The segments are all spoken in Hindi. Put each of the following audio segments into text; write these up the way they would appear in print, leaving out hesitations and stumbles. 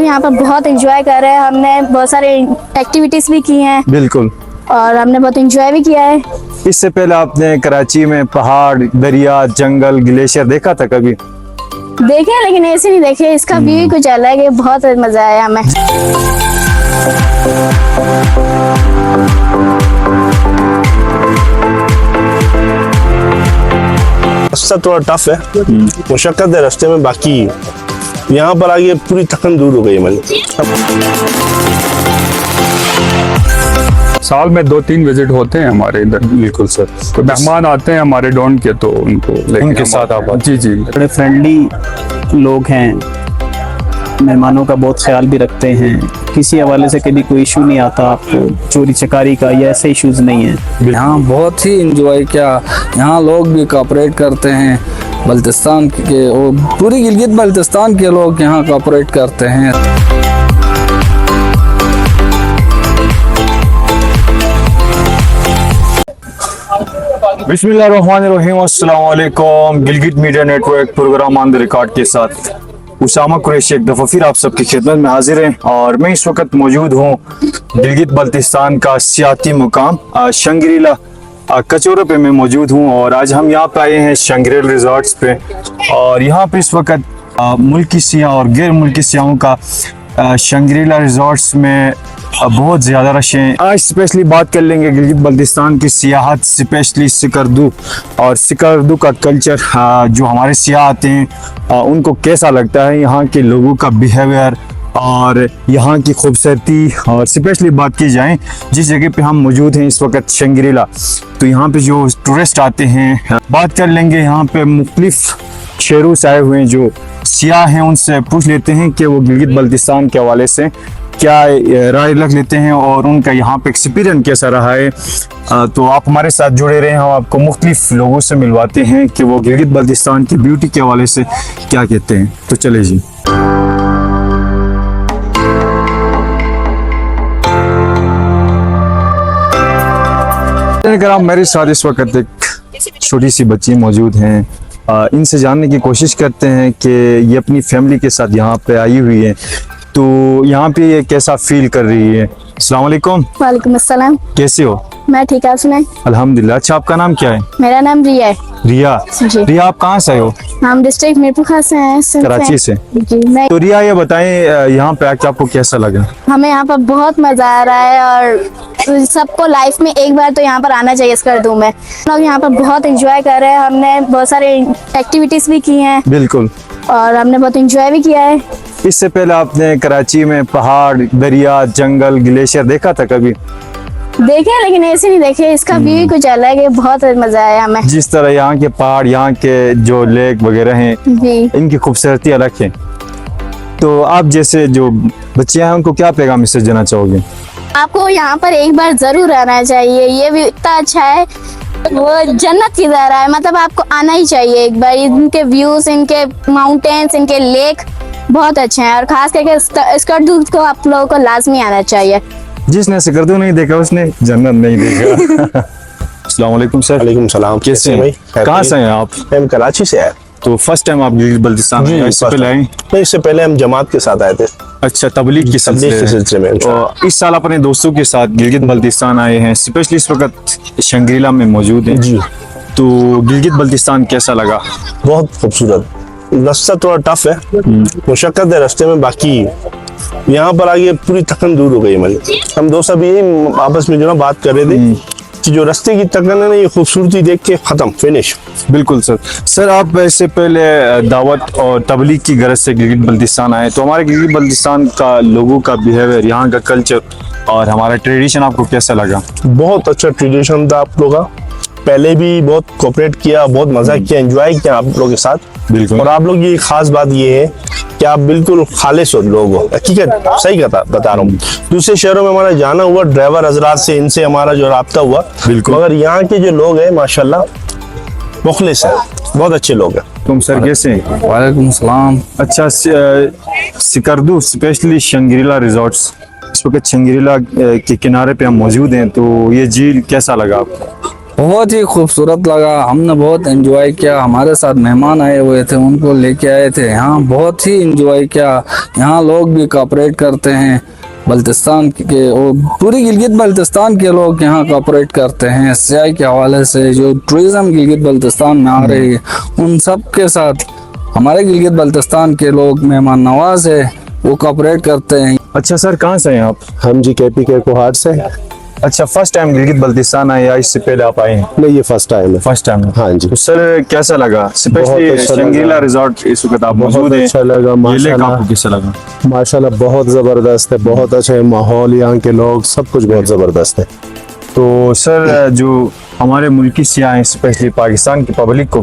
यहाँ पर बहुत एंजॉय कर रहे हैं। हमने बहुत सारे एक्टिविटीज भी की हैं। बिल्कुल। और हमने बहुत एंजॉय भी किया है। इससे पहले आपने कराची में पहाड़, दरिया, जंगल, ग्लेशियर देखा था कभी? देखे हैं, लेकिन ऐसे नहीं देखे। इसका व्यू ही कुछ अलग है। बहुत मजा आया हमें। रास्ता थोड़ा टफ है, मुशक्कत है रास्ते में, बाकी यहाँ पर आगे पूरी थकन दूर हो गई हमारी। साल में 2-3 विजिट होते हैं हमारे इधर। बिल्कुल सर। तो मेहमान आते हैं हमारे डॉन के, तो उनको उनके साथ आप जी जी बड़े फ्रेंडली लोग हैं, मेहमानों का बहुत ख्याल भी रखते हैं। किसी हवाले से कभी कोई इशू नहीं आता आपको, चोरी चकारी का या ऐसे इश्यूज नहीं है। यहाँ बहुत ही इंजॉय किया। यहाँ लोग भी कोऑपरेट करते हैं, बल्तिस्तान के और पूरी गिलगित बल्तिस्तान के लोग यहाँ कोऑपरेट करते हैं। बिस्मिल्लाहिर्रहमानिर्रहीम। अस्सलाम वालेकुम। Gilgit media network programme on the record के साथ उसामा कुरैशी एक दफ़ा फिर आप सबकी खिदमत में हाजिर हैं। और मैं इस वक्त मौजूद हूँ गिलगित बल्तिस्तान का सियाती मुकाम शंग्रीला कचौरा पे मैं मौजूद हूँ। और आज हम यहाँ पे आए हैं शंग्रीला रिजॉर्ट्स पे। और यहाँ पे इस वक्त मुल्की सियाह और गैर मुल्की सियाहों का शंग्रीला रिजॉर्ट्स में बहुत ज़्यादा रश है। आज स्पेशली बात कर लेंगे गिलगित बल्तिस्तान की सियाहत, स्पेशली सिकरदू और सिकरदू का कल्चर। जो हमारे सियाह आते हैं उनको कैसा लगता है, यहाँ के लोगों का बिहेवियर और यहाँ की खूबसूरती। और स्पेशली बात की जाए जिस जगह पे हम मौजूद हैं इस वक्त शंग्रीला, तो यहाँ पे जो टूरिस्ट आते हैं, बात कर लेंगे यहाँ पे मुख्तलिफ शहरों से आए हुए जो सियाह हैं, उनसे पूछ लेते हैं कि वो गिलगित बल्तिस्तान के हवाले से क्या राय रख लेते हैं और उनका यहाँ पे एक्सपीरियंस कैसा रहा है। तो आप हमारे साथ जुड़े रहे हैं, हम आपको मुख्तलिफ लोगों से मिलवाते हैं कि वो गिलगित बल्तिस्तान की ब्यूटी के हवाले से क्या कहते हैं। तो चले जी। मेरे साथ इस वक्त एक छोटी सी बच्ची मौजूद हैं। इनसे जानने की कोशिश करते हैं कि ये अपनी फैमिली के साथ यहाँ पे आई हुई है, तो यहाँ पे ये कैसा फील कर रही है। अस्सलाम वालेकुम। वालेकुम अस्सलाम। कैसे हो? मैं ठीक है। सुनाए? अल्हम्दुलिल्लाह। अच्छा, आपका नाम क्या है? मेरा नाम रिया है। रिया। जी। रिया, आप कहाँ से आए हो? हम डिस्ट्रिक्ट मीरपुर खास से हैं। कराची से। जी। मैं तो रिया ये बताएं यहाँ पे आके आपको कैसा लगा? हमें यहाँ पर बहुत मजा आ रहा है और सबको लाइफ में एक बार तो यहाँ पर आना चाहिए स्कर्दू में। लोग यहाँ पर बहुत एंजॉय कर रहे हैं। हमने बहुत सारे एक्टिविटीज भी की हैं। बिल्कुल। और हमने बहुत एंजॉय भी किया है। इससे पहले आपने कराची में पहाड़, दरिया, जंगल, ग्लेशियर देखा था कभी? देखे हैं, लेकिन ऐसे नहीं देखे। इसका व्यू ही कुछ अलग है। बहुत मजा आया हमें। जिस तरह यहाँ के पहाड़, यहाँ के जो लेक वगैरह हैं, जी, इनकी खूबसूरती अलग है। तो आप जैसे जो बच्चे हैं उनको क्या पैगाम मैसेज देना चाहोगे? आपको यहाँ पर एक बार जरूर आना चाहिए। ये भी इतना अच्छा है, वो जन्नत की तरह है। मतलब आपको आना ही चाहिए एक बार। इनके व्यूज, इनके माउंटेन्स, इनके लेक बहुत अच्छे हैं। और खास करके स्कर्दू को आप लोगों को लाजमी आना चाहिए। जिसने सिकरदू नहीं देखा उसने जन्नत नहीं देखा। अस्सलाम वालेकुम सर। वालेकुम सलाम। कैसे हैं? कहाँ से हैं आप? हम कराची से आए। तो फर्स्ट टाइम आप गिलगित बल्तिस्तान आए? इससे पहले आए? नहीं, इससे पहले हम जमात के साथ आए थे। अच्छा, तबलीग के सिलसिले में। और इस साल अपने दोस्तों के साथ गिलगित बल्तिस्तान आए हैं, स्पेशली इस वक्त शंग्रीला में मौजूद हैं जी। तो गिलगित बल्तिस्तान कैसा लगा? बहुत खूबसूरत। रास्ता थोड़ा टफ है, मुशक्कत है रास्ते में, बाकी यहाँ पर आगे पूरी थकन दूर हो गई हमारी। हम दोस्त अभी यही आपस में जो ना बात कर रहे थे कि जो रास्ते की थकन है ना, ये खूबसूरती देख के खत्म, फिनिश। बिल्कुल सर। सर, आप इससे पहले दावत और तबलीग की गरज से गिलगित बल्तिस्तान आए, तो हमारे गिलगित बल्तिस्तान का लोगों का बिहेवियर, यहाँ का कल्चर और हमारा ट्रेडिशन आपको कैसा लगा? बहुत अच्छा ट्रेडिशन था आप लोगों का। पहले भी बहुत कोऑपरेट किया, बहुत मजा किया, एंजॉय किया आप लोगों के साथ। बिल्कुल। और आप लोग की खास बात ये है कि आप बिल्कुल खालिश लोग हो। हकीकत सही बता रहा हूँ। दूसरे शहरों में हमारा जाना हुआ, ड्राइवर हजरात से, इनसे हमारा जो राब्ता हुआ, बिल्कुल। मगर यहाँ के जो लोग हैं माशाल्लाह मुखलिस है, बहुत अच्छे लोग हैं। तुम सर कैसे हैं? वालेकुम सलाम। अच्छा, सिकरदू स्पेशली शंग्रीला रिजॉर्ट्स, इस वक्त शंग्रीला के किनारे पे हम मौजूद हैं, तो ये झील कैसा लगा आपको? बहुत ही खूबसूरत लगा, हमने बहुत एंजॉय किया। हमारे साथ मेहमान आए हुए थे, उनको लेके आए थे यहाँ, बहुत ही एंजॉय किया। यहाँ लोग भी कोऑपरेट करते हैं बल्तिस्तान के, और पूरी गिलगित बल्तिस्तान के लोग यहाँ कोऑपरेट करते हैं सियाह के हवाले से। जो टूरिज्म गिलगित बल्तिस्तान में आ रही है, उन सब के साथ हमारे गिलगित बल्तिस्तान के लोग मेहमान नवाज है, वो कोऑपरेट करते हैं। अच्छा सर, कहाँ से हैं आप? हम जी केपी के कोहाट से। अच्छा, फर्स्ट टाइम गिलगित बल्तिस्तान आए या इससे पहले आप आए हैं? नहीं, ये फर्स्ट टाइम है। First time. हाँ जी। तो सर कैसा लगा? स्पेशली अच्छा लगा। शंग्रीला रिजॉर्ट इस वक्त आप मौजूद बहुत हैं। अच्छा लगा, ये लेक माशाल्लाह। आपको कैसा लगा? माशाल्लाह बहुत जबरदस्त है, बहुत अच्छा है माहौल, यहाँ के लोग सब कुछ बहुत जबरदस्त है। तो सर जो हमारे मुल्की सियाह हैं, स्पेशली पाकिस्तान की पब्लिक को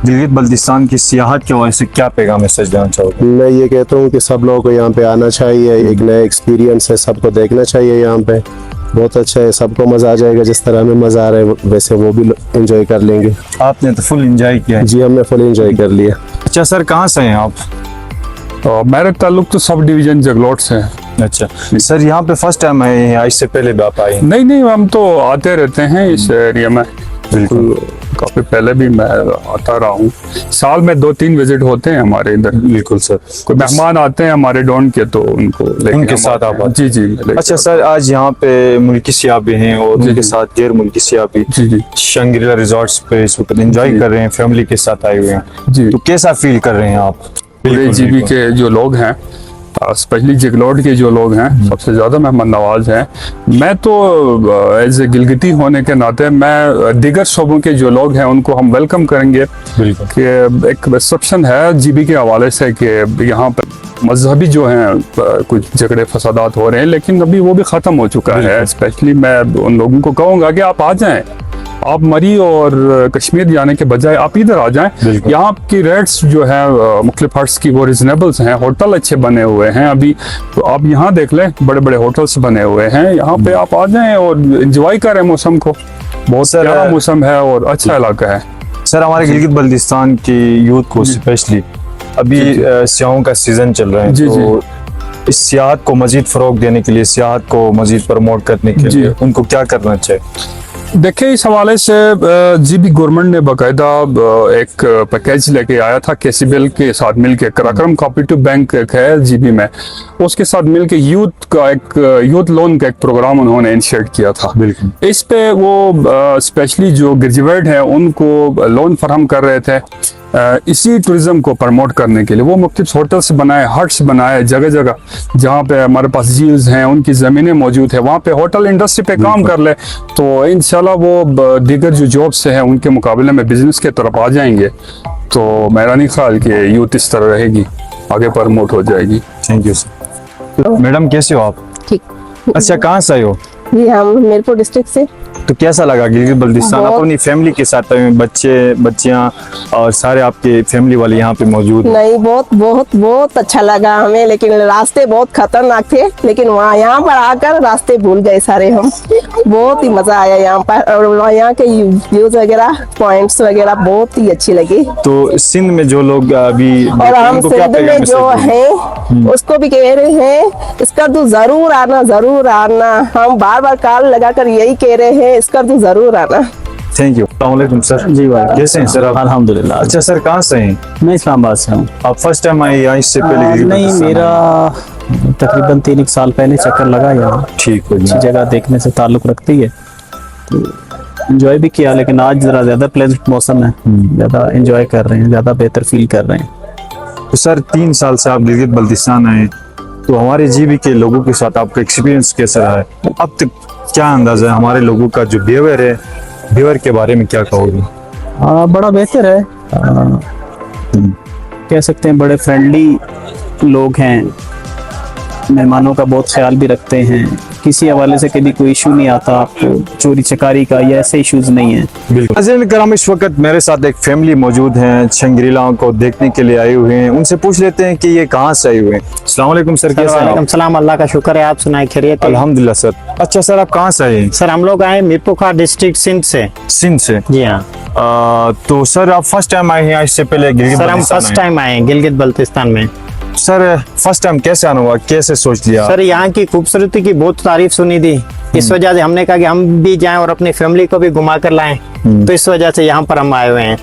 गिलगित बल्तिस्तान की सियाहत के वजह से क्या पैगाम मैसेज देना चाहोगे? मैं ये कहता हूँ कि सब लोगों को यहाँ पे आना चाहिए, एक नया एक्सपीरियंस है, सबको देखना चाहिए। यहाँ पे बहुत अच्छा है, सबको मजा आ जाएगा। जिस तरह हमें मजा आ रहा है वैसे वो भी एंजॉय कर लेंगे। आपने तो फुल एंजॉय किया है। जी, हमने फुल एंजॉय कर लिया। अच्छा सर, कहाँ से हैं आप? तो मेरा ताल्लुक तो सब डिवीजन जगलोट से है। अच्छा सर, यहाँ पे फर्स्ट टाइम आए हैं या इससे पहले भी आप आए हैं? नहीं नहीं, हम तो आते रहते हैं इस एरिया में, बिल्कुल काफी पहले भी मैं आता रहा हूँ। साल में 2-3 विजिट होते हैं हमारे इधर। बिल्कुल सर। कोई मेहमान आते हैं हमारे डॉन के, तो उनको लेके उनके हम साथ आते आप हैं। जी जी लेके अच्छा सर, आज यहाँ पे मुल्की सियाह भी हैं और जी, उनके जी। साथ गैर मुल्की सियाह भी जी जी शंग्रीला रिजॉर्ट्स पे इस वक्त एंजॉय जी। कर रहे हैं, फैमिली के साथ आए हुए हैं। जी। तो कैसा फील कर रहे हैं आप? पूरे बिल्कुल, जीबी बिल्कुल। के जो लोग हैं, स्पेशली जगलोट के जो लोग हैं, सबसे ज़्यादा मेहमान नवाज हैं। मैं तो एज ए गिलगिती होने के नाते मैं दीगर शोबों के जो लोग हैं उनको हम वेलकम करेंगे। बिल्कुल। कि एक रिसेप्शन है जीबी के हवाले से कि यहाँ पर मजहबी जो हैं कुछ झगड़े फसादात हो रहे हैं, लेकिन अभी वो भी ख़त्म हो चुका है। स्पेशली मैं उन लोगों को कहूँगा कि आप आ जाएं, आप मरी और कश्मीर जाने के बजाय आप इधर आ जाएं। यहाँ की रेट्स जो है मुख्तलिफ हट्स की वो रिजनेबल्स हैं, होटल अच्छे बने हुए हैं अभी। तो आप यहाँ देख लें, बड़े बड़े होटल्स बने हुए हैं, यहाँ पे आप आ जाएं और एंजॉय करें मौसम को। बहुत सर, प्यारा मौसम है और अच्छा इलाका है। सर, हमारे गिलगित बल्तिस्तान की यूथ को स्पेशली अभी सियाहों का सीजन चल रहा है, जी, तो इस सियाहत को मजीद फरोग देने के लिए, सियाहत को मजीद प्रमोट करने के जी। लिए उनको क्या करना चाहिए? देखिए, इस हवाले से जीबी गवर्नमेंट ने बाकायदा एक पैकेज लेके आया था केसीबीएल के साथ मिलके। कराक्रम कोऑपरेटिव बैंक एक है जीबी में, उसके साथ मिलके यूथ लोन का एक प्रोग्राम उन्होंने इनिशिएट किया था। बिल्कुल। इस पे वो स्पेशली जो ग्रेजुएट हैं उनको लोन फराहम कर रहे थे। इसी टूरिज्म को प्रमोट करने के लिए वो मुख्तलिफ होटल्स बनाए, हट्स बनाए जगह जगह, जहाँ पे हमारे पास झील्स हैं, उनकी ज़मीनें मौजूद है, वहाँ पे होटल इंडस्ट्री पे काम कर ले, तो इंशाल्लाह वो दीगर जो जॉब्स हैं उनके मुकाबले में बिजनेस के तरफ आ जाएंगे। तो मेरा नहीं ख्याल कि यूथ इस तरह रहेगी, आगे प्रमोट हो जाएगी। Thank you sir. मैडम कैसे हो आप? ठीक। अच्छा, कहाँ से आए हो? जी, हम मीरपुर डिस्ट्रिक्ट से। तो कैसा लगा गिलगित बल्तिस्तान? आप अपनी फैमिली के साथ आए हुए, बच्चे बच्चियाँ और सारे आपके फैमिली वाले यहाँ पे मौजूद हैं? नहीं, बहुत बहुत बहुत अच्छा लगा हमें, लेकिन रास्ते बहुत खतरनाक थे, लेकिन वहाँ यहाँ पर आकर रास्ते भूल गए सारे हम। बहुत ही मजा आया यहाँ पर, और यहाँ के व्यूज वगैरह, पॉइंट्स वगैरह बहुत ही अच्छी लगी। तो सिंध में जो लोग अभी और हम उनको क्या सिंध पैगाम में जो मैसेज देंगे? है उसको भी कह रहे हैं, इसका तो जरूर आना, जरूर आना। हम बार बार कॉल लगाकर यही कह रहे हैं, इसका तो जरूर आना। Thank you. अस्सलाम वालेकुम सर। जी भाई, कैसे हैं सर आप? अल्हम्दुलिल्लाह। अच्छा सर, कहाँ से हैं? मैं इस्लामाबाद से हूँ। आप फर्स्ट टाइम आए या इससे पहले गिलगित नहीं, बल्तिस्तान मेरा आए? तकरीबन 3 साल पहले चक्कर लगा यहाँ। ठीक हो अच्छी जगह देखने से ताल्लुक रखती है, तो एंजॉय भी किया। लेकिन आज जरा ज्यादा प्लेजेंट मौसम है, ज्यादा एंजॉय कर रहे हैं, ज्यादा बेहतर फील कर रहे हैं। तो सर 3 साल से आप गिलगित बल्तिस्तान आए, तो हमारे जीबी के लोगों के साथ आपका एक्सपीरियंस कैसा रहा है? अब तक क्या अंदाजा है हमारे लोगों का जो बिहेवियर है, बिहेवियर के बारे में क्या कहोगे? बड़ा बेहतर है। कह सकते हैं बड़े फ्रेंडली लोग हैं, मेहमानों का बहुत ख्याल भी रखते हैं। किसी हवाले से कभी कोई इशू नहीं आता आपको, चोरी चकारी का या ऐसे इश्यूज नहीं है। बिल्कुल। नाज़रीन किराम, इस वक्त मेरे साथ एक फैमिली मौजूद हैं, शंग्रीला को देखने के लिए आए हुए हैं। उनसे पूछ लेते हैं कि ये कहाँ से आए हुए हैं। अस्सलाम वालेकुम सर, कैसे हैं वालेकुम आप? सलाम, अल्लाह का शुक्र है। आप सुनाए खैरियत है? अल्हम्दुलिल्लाह सर। अच्छा सर, आप कहाँ से आए हैं? सर, हम लोग आए मीरपुर डिस्ट्रिक्ट सिंध से। सिंध से? जी हाँ तो सर आप फर्स्ट टाइम आए हैं या इससे पहले गिलगित सर, हम बल्तिस्तान फर्स्ट आए? टाइम आए हैं गिलगित बल्तिस्तान में। सर फर्स्ट टाइम कैसे आना हुआ, कैसे सोच लिया? सर, यहाँ की खूबसूरती की बहुत तारीफ सुनी थी, इस वजह से हमने कहा कि हम भी जाएं और अपनी फैमिली को भी घुमा कर लाएं, तो इस वजह से यहाँ पर हम आए हुए हैं।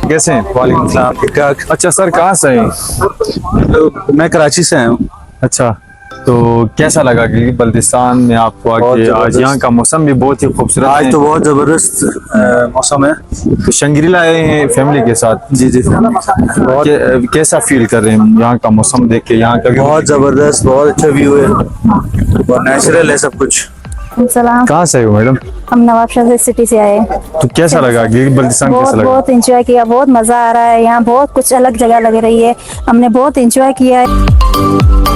कैसे हैं? वालेकुम सलाम। ठीक-ठाक। अच्छा सर, कहाँ से हैं? मैं कराची से आया हूँ। अच्छा, तो कैसा लगा गिलगित बल्तिस्तान में आपको आके? आज यहाँ का मौसम भी बहुत ही खूबसूरत है। आज तो बहुत जबरदस्त मौसम है। तो शंग्रीला आए हैं फैमिली के साथ? जी जी, कैसा फील कर रहे हैं यहाँ का मौसम देख के? यहाँ का बहुत जबरदस्त, बहुत अच्छा व्यू है और नेचुरल है सब कुछ। सलाम, कहाँ से हो मैडम? हम नवाबशाह सिटी से आए। तो कैसा लगा गिलगित बल्तिस्तान? कैसा बहुत लगा? बहुत एंजॉय किया, बहुत मजा आ रहा है। यहाँ बहुत कुछ अलग जगह लग रही है, हमने बहुत एंजॉय किया है।